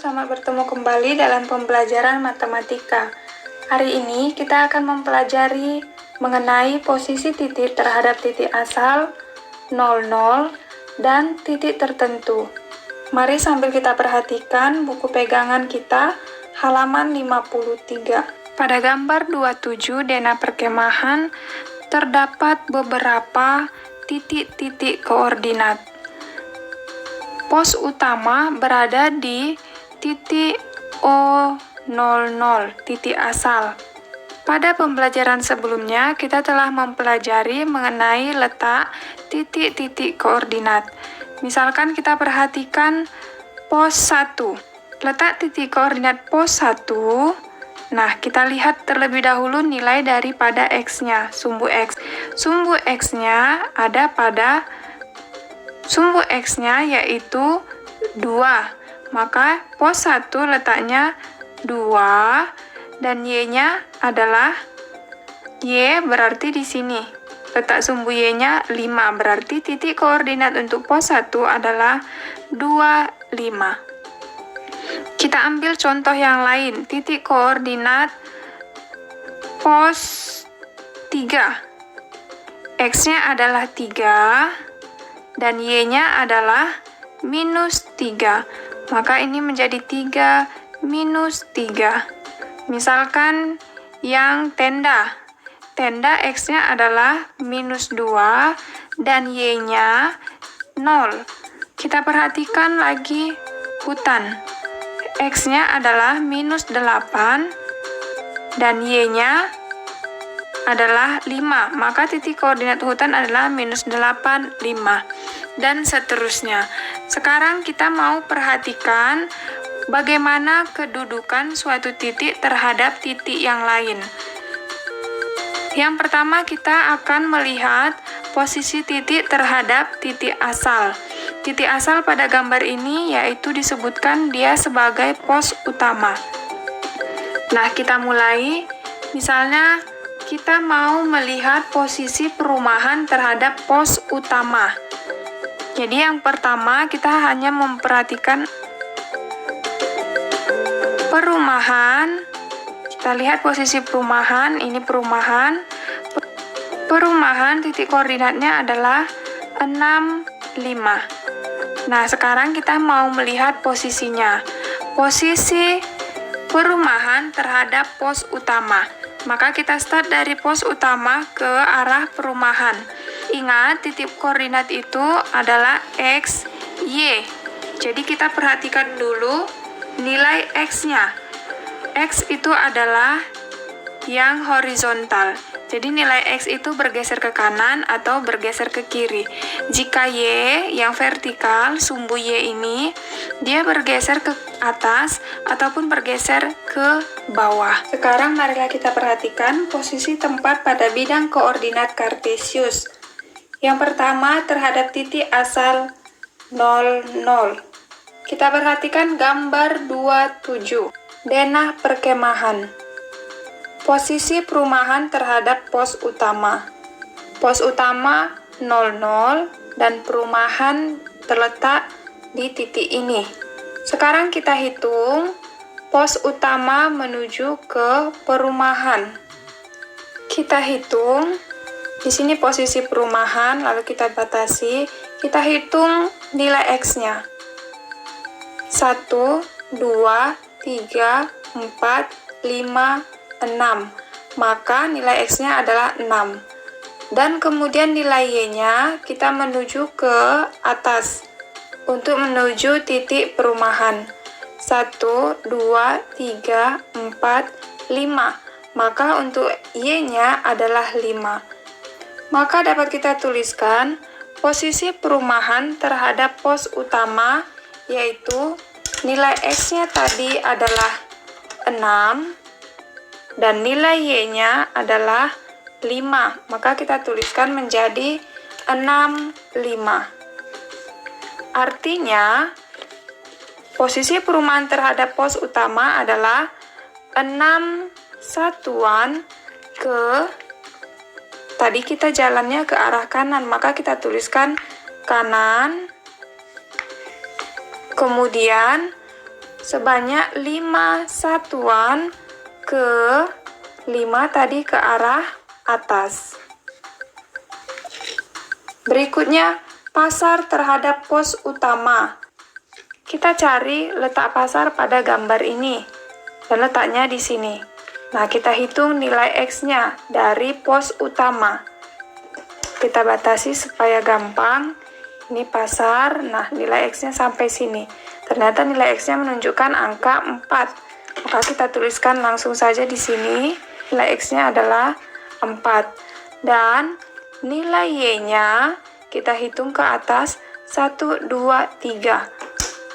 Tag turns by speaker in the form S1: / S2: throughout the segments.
S1: selamat bertemu kembali dalam pembelajaran matematika. Hari ini kita akan mempelajari mengenai posisi titik terhadap titik asal, 00, dan titik tertentu. Mari sambil kita perhatikan buku pegangan kita, halaman 53. Pada gambar 27 denah perkemahan, terdapat beberapa titik-titik koordinat. Pos utama berada di titik O00, titik asal. Pada pembelajaran sebelumnya, kita telah mempelajari mengenai letak titik-titik koordinat. Misalkan kita perhatikan pos 1. Letak titik koordinat pos 1, nah kita lihat terlebih dahulu nilai daripada X-nya, sumbu X. Sumbu X-nya ada pada sumbu X-nya yaitu 2, maka pos 1 letaknya 2 dan Y-nya adalah Y berarti di sini. Letak sumbu Y-nya 5, berarti titik koordinat untuk pos 1 adalah 2, 5. Kita ambil contoh yang lain, titik koordinat pos 3. X-nya adalah 3. Dan Y-nya adalah minus 3. Maka ini menjadi 3 minus 3. Misalkan yang tenda. Tenda X-nya adalah minus 2 dan Y-nya 0. Kita perhatikan lagi hutan. X-nya adalah minus 8 dan Y-nya adalah 5, maka titik koordinat hutan adalah minus 8, 5, dan seterusnya. Sekarang kita mau perhatikan bagaimana kedudukan suatu titik terhadap titik yang lain. Yang pertama kita akan melihat posisi titik terhadap titik asal. Titik asal pada gambar ini yaitu disebutkan dia sebagai pos utama. Nah, kita mulai, misalnya kita mau melihat posisi perumahan terhadap pos utama. Jadi yang pertama kita hanya memperhatikan perumahan. Kita lihat posisi perumahan, ini perumahan. Perumahan titik koordinatnya adalah 6, 5. Nah, sekarang kita mau melihat posisinya. Posisi perumahan terhadap pos utama. Maka kita start dari pos utama ke arah perumahan. Ingat, titik koordinat itu adalah X, Y. Jadi kita perhatikan dulu nilai X-nya. X itu adalah yang horizontal. Jadi nilai X itu bergeser ke kanan atau bergeser ke kiri. Jika Y yang vertikal, sumbu Y ini, dia bergeser ke atas ataupun bergeser ke bawah. Sekarang marilah kita perhatikan posisi tempat pada bidang koordinat Kartesius. Yang pertama terhadap titik asal 00. Kita perhatikan gambar 27. Denah perkemahan. Posisi perumahan terhadap pos utama. Pos utama 00 dan perumahan terletak di titik ini. Sekarang kita hitung pos utama menuju ke perumahan. Kita hitung di sini posisi perumahan, lalu kita batasi, kita hitung nilai X-nya. 1, 2, 3, 4, 5, 6. Maka nilai X-nya adalah 6. Dan kemudian nilai Y-nya kita menuju ke atas untuk menuju titik perumahan. 1, 2, 3, 4, 5. Maka untuk Y-nya adalah 5. Maka dapat kita tuliskan posisi perumahan terhadap pos utama yaitu nilai X-nya tadi adalah 6 dan nilai Y-nya adalah 5. Maka kita tuliskan menjadi 6, 5. Artinya, posisi perumahan terhadap pos utama adalah 6 satuan ke, tadi kita jalannya ke arah kanan, maka kita tuliskan kanan, kemudian sebanyak 5 satuan ke 5 tadi ke arah atas. Berikutnya, pasar terhadap pos utama. Kita cari letak pasar pada gambar ini, dan letaknya di sini. Nah, kita hitung nilai X-nya dari pos utama. Kita batasi supaya gampang. Ini pasar, nah nilai X-nya sampai sini. Ternyata nilai X-nya menunjukkan angka 4. Maka kita tuliskan langsung saja di sini. Nilai X-nya adalah 4. Dan nilai Y-nya kita hitung ke atas 1, 2, 3.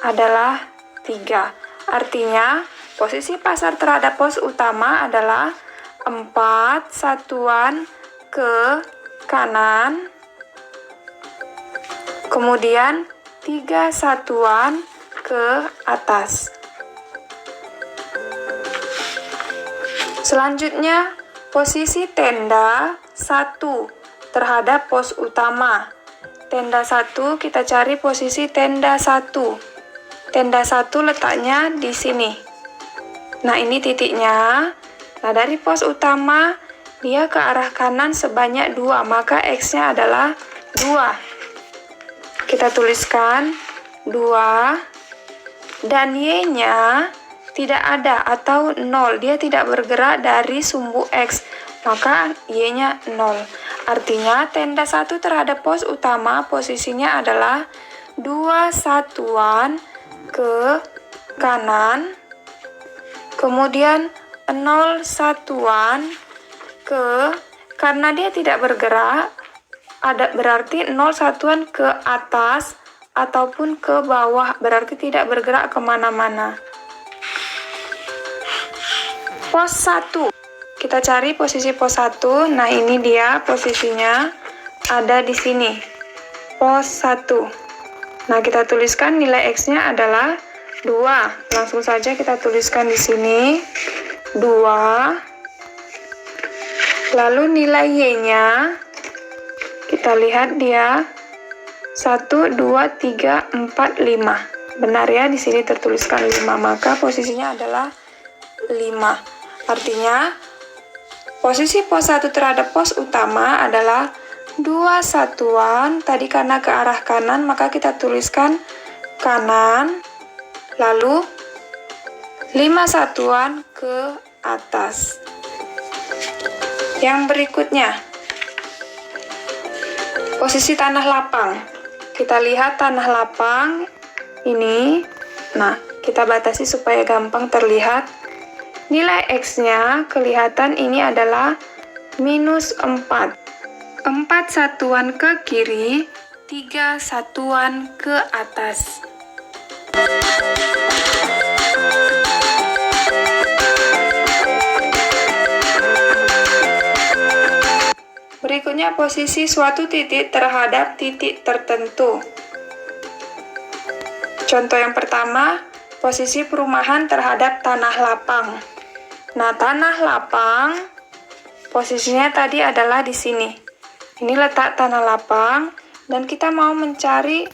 S1: Adalah 3. Artinya, posisi pasar terhadap pos utama adalah 4 satuan ke kanan, kemudian 3 satuan ke atas. Selanjutnya, posisi tenda 1 terhadap pos utama. Tenda 1, kita cari posisi tenda 1. Tenda 1 letaknya di sini. Nah, ini titiknya. Nah, dari pos utama, dia ke arah kanan sebanyak 2, maka X-nya adalah 2. Kita tuliskan 2, dan Y-nya tidak ada atau 0, dia tidak bergerak dari sumbu X, maka Y-nya 0. Artinya tenda 1 terhadap pos utama posisinya adalah 2 satuan ke kanan, kemudian 0 satuan karena dia tidak bergerak, berarti 0 satuan ke atas ataupun ke bawah, berarti tidak bergerak kemana-mana. Pos 1, kita cari posisi pos 1. Nah, ini dia posisinya ada di sini, pos 1. Nah, kita tuliskan nilai X-nya adalah 2. Langsung saja kita tuliskan di sini 2. Lalu nilai Y-nya kita lihat dia 1, 2, 3, 4, 5. Benar ya, di sini tertuliskan 5, maka posisinya adalah 5. Artinya posisi pos 1 terhadap pos utama adalah 2 satuan. Tadi karena ke arah kanan, maka kita tuliskan kanan. Lalu 5 satuan ke atas. Yang berikutnya, posisi tanah lapang. Kita lihat tanah lapang ini. Nah, kita batasi supaya gampang terlihat. Nilai X-nya kelihatan ini adalah minus 4. 4 satuan ke kiri, 3 satuan ke atas. Berikutnya posisi suatu titik terhadap titik tertentu. Contoh yang pertama, posisi perumahan terhadap tanah lapang. Nah, tanah lapang posisinya tadi adalah di sini. Ini letak tanah lapang dan kita mau mencari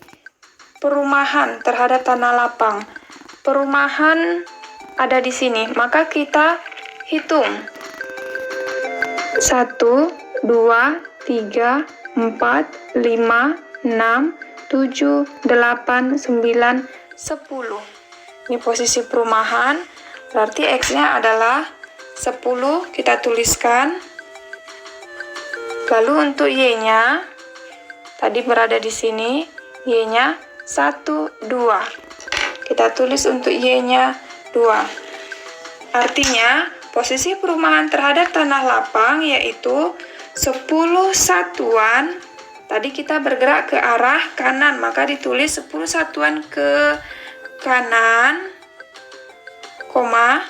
S1: perumahan terhadap tanah lapang. Perumahan ada di sini, maka kita hitung. 1, 2, 3, 4, 5, 6, 7, 8, 9, 10. Ini posisi perumahan, berarti X-nya adalah 10, kita tuliskan. Lalu untuk Y-nya, tadi berada di sini, Y-nya 1, 2. Kita tulis untuk Y-nya 2. Artinya, posisi perumahan terhadap tanah lapang yaitu 10 satuan. Tadi kita bergerak ke arah kanan, maka ditulis 10 satuan ke kanan, koma,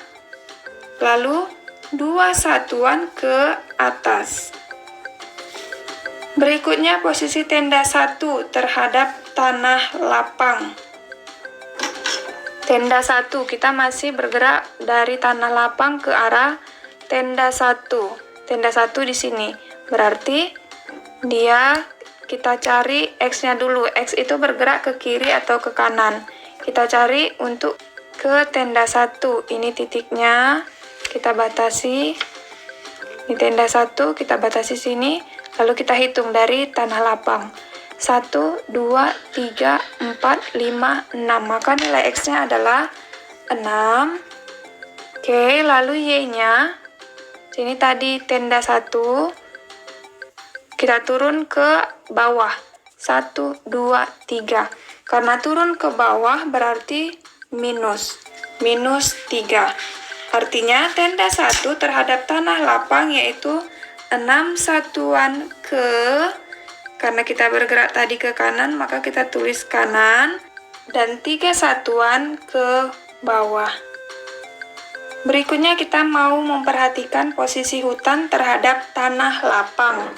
S1: lalu 2 satuan ke atas. Berikutnya posisi tenda 1 terhadap tanah lapang. Tenda 1, kita masih bergerak dari tanah lapang ke arah tenda 1. Tenda 1 di sini. Berarti kita cari X-nya dulu. X itu bergerak ke kiri atau ke kanan. Kita cari untuk ke tenda 1. Ini titiknya, kita batasi. Ini tenda 1, kita batasi sini, lalu kita hitung dari tanah lapang. 1, 2, 3, 4, 5, 6. Maka nilai X-nya adalah 6. Oke, lalu Y-nya, sini tadi tenda 1, kita turun ke bawah. 1, 2, 3. Karena turun ke bawah berarti minus 3. Artinya tenda 1 terhadap tanah lapang yaitu 6 satuan karena kita bergerak tadi ke kanan, maka kita tulis kanan, dan 3 satuan ke bawah. Berikutnya kita mau memperhatikan posisi hutan terhadap tanah lapang.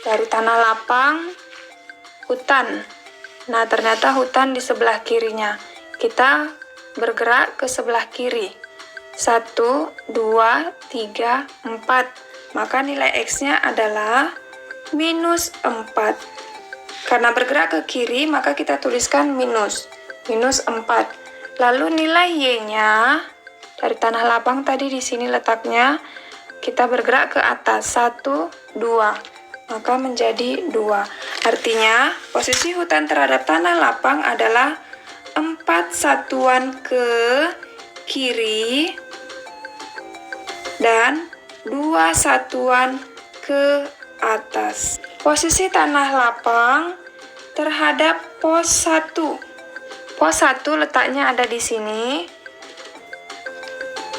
S1: Dari tanah lapang, hutan. Nah, ternyata hutan di sebelah kirinya. Kita bergerak ke sebelah kiri. 1, 2, 3, 4. Maka nilai X-nya adalah minus 4. Karena bergerak ke kiri, maka kita tuliskan minus 4. Lalu nilai Y-nya, dari tanah lapang tadi di sini letaknya, kita bergerak ke atas. 1, 2. Maka menjadi 2. Artinya, posisi hutan terhadap tanah lapang adalah 4 satuan ke kiri dan 2 satuan ke atas. Posisi tanah lapang terhadap pos 1. Pos 1 letaknya ada di sini.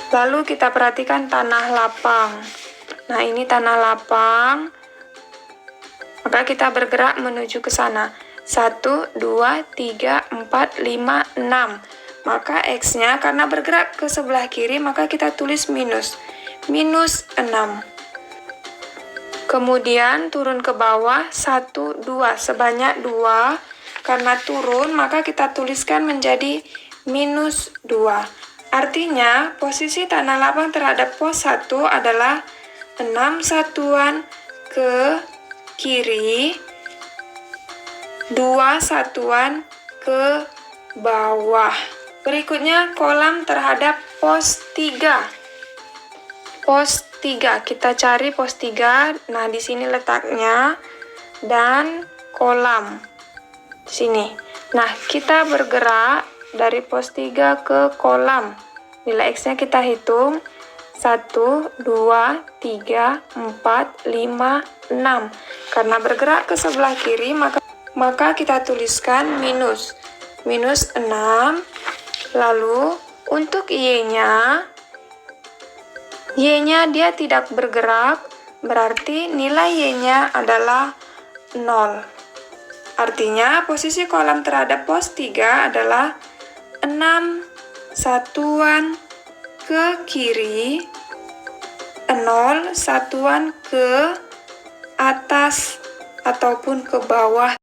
S1: Lalu kita perhatikan tanah lapang. Nah, ini tanah lapang. Maka kita bergerak menuju ke sana. 1, 2, 3, 4, 5, 6. Maka X-nya karena bergerak ke sebelah kiri, maka kita tulis minus 6. Kemudian turun ke bawah 1, 2. Sebanyak 2. Karena turun, maka kita tuliskan menjadi minus 2. Artinya, posisi tanah lapang terhadap pos 1 adalah 6 satuan ke kiri, 2 satuan ke bawah. Berikutnya kolam terhadap pos 3. Pos 3, kita cari pos 3. Nah, di sini letaknya dan kolam. Di sini. Nah, kita bergerak dari pos 3 ke kolam. Nilai X-nya kita hitung. 1, 2, 3, 4, 5, 6. Karena bergerak ke sebelah kiri, maka kita tuliskan minus 6. Lalu untuk Y-nya dia tidak bergerak, berarti nilai Y-nya adalah 0. Artinya posisi kolam terhadap pos 3 adalah 6 satuan ke kiri, 0 satuan ke atas ataupun ke bawah.